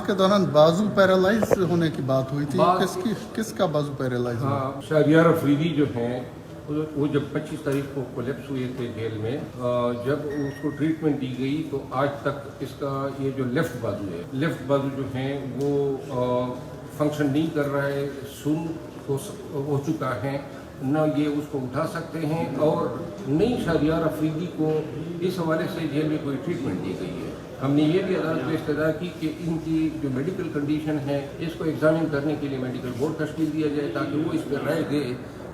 کے دوران بازو پیرالائز ہونے کی بات ہوئی تھی، کس کا بازو پیرالائز ہوا؟ ہاں، شہریار افریدی جو ہیں وہ جب 25 تاریخ کو کولیپس ہوئے تھے جیل میں، جب اس کو ٹریٹمنٹ دی گئی تو آج تک اس کا یہ جو لیفٹ بازو جو ہیں وہ فنکشن نہیں کر رہا ہے، سن ہو چکا ہے، نہ یہ اس کو اٹھا سکتے ہیں، اور نئی شہریار افریدی کو اس حوالے سے جیل میں کوئی ٹریٹمنٹ دی گئی ہے۔ ہم نے یہ بھی عدالت میں استدعا کی کہ ان کی جو میڈیکل کنڈیشن ہے اس کو ایگزامن کرنے کے لیے میڈیکل بورڈ تشکیل دیا جائے تاکہ وہ اس پہ رائے دے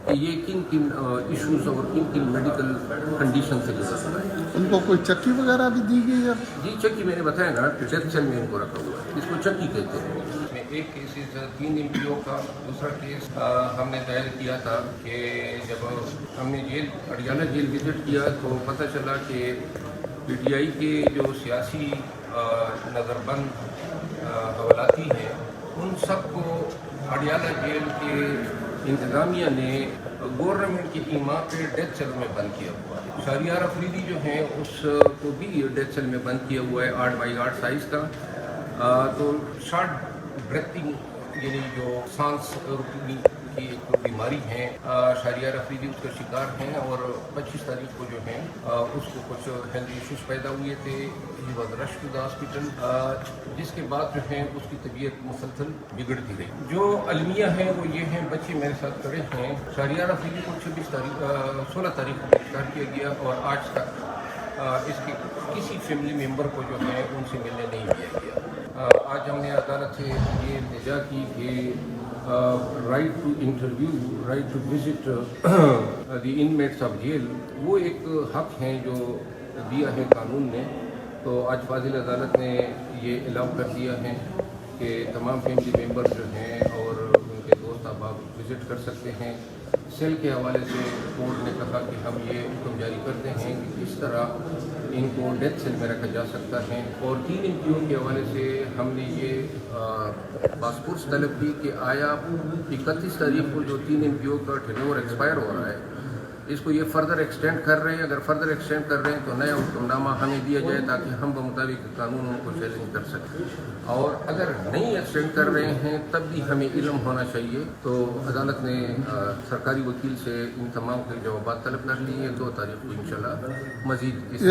کہ یہ کن ایشوز اور کن میڈیکل کنڈیشن سے گزر رہا ہے۔ ان کو کوئی چکی وغیرہ بھی دی گئی ہے؟ جی، چکی میں نے بتایا نا، ڈیتھ سیل میں ان کو رکھا ہوا ہے، اس کو چکی کہتے ہیں۔ اس میں ایک کیس 3 MPO کا، دوسرا کیس ہم نے دائر کیا تھا کہ جب ہم نے اڈیالہ جیل وزٹ کیا تو پتہ چلا کہ PTI کے جو سیاسی نظر بند حوالاتی ہیں ان سب کو اڈیالہ جیل کے انتظامیہ نے گورنمنٹ کی ایما پہ ڈیتھ سیل میں بند کیا ہوا ہے۔ شہریار افریدی جو ہیں اس کو بھی ڈیتھ سیل میں بند کیا ہوا ہے 8x8 سائز کا۔ تو شارٹ بریتھنگ یعنی جو سانس رکنے کی ایک بیماری ہے، شہریار افریدی اس کا شکار ہیں، اور 25 تاریخ کو جو ہے اس کو کچھ ہیلتھ ایشوز پیدا ہوئے تھے، he was rush to the hospital, جس کے بعد جو ہے اس کی طبیعت مسلسل بگڑتی رہی۔ جو المیہ ہیں وہ یہ ہیں، بچے میرے ساتھ کھڑے ہیں، شہریار افریدی کو 16 تاریخ کو گرفتار کیا گیا اور آج تک اس کے کسی فیملی ممبر کو جو ہے ان سے ملنے نہیں دیا گیا۔ آج ہم نے عدالت سے یہ التجا کی کہ right to interview, right to visit the inmates of jail, وہ ایک حق ہیں جو دیا ہے قانون نے۔ تو آج فاضل عدالت نے یہ الاؤ کر دیا ہے کہ تمام فیملی ممبر جو ہیں اور ان کے دوست احباب وزٹ کر سکتے ہیں۔ سیل کے حوالے سے کورٹ نے کہا کہ ہم یہ حکم جاری کرتے ہیں کہ کس طرح ان کو ڈیتھ سیل میں رکھا جا سکتا ہے، اور 3 MPO کے حوالے سے ہم نے یہ پاسپورٹس طلب کی کہ آیا 31 تاریخ کو جو 3 MPO کا ٹینور ایکسپائر ہو رہا ہے، اس کو یہ فردر ایکسٹینڈ کر رہے ہیں، اگر فردر ایکسٹینڈ کر رہے ہیں تو نیا حکم نامہ ہمیں دیا جائے تاکہ ہم بمطابق قانون ان کو چیلنج کر سکیں، اور اگر نہیں ایکسٹینڈ کر رہے ہیں تب بھی ہمیں علم ہونا چاہیے۔ تو عدالت نے سرکاری وکیل سے ان تمام کے جوابات طلب کر لیے ہیں، 2 تاریخ کو انشاءاللہ مزید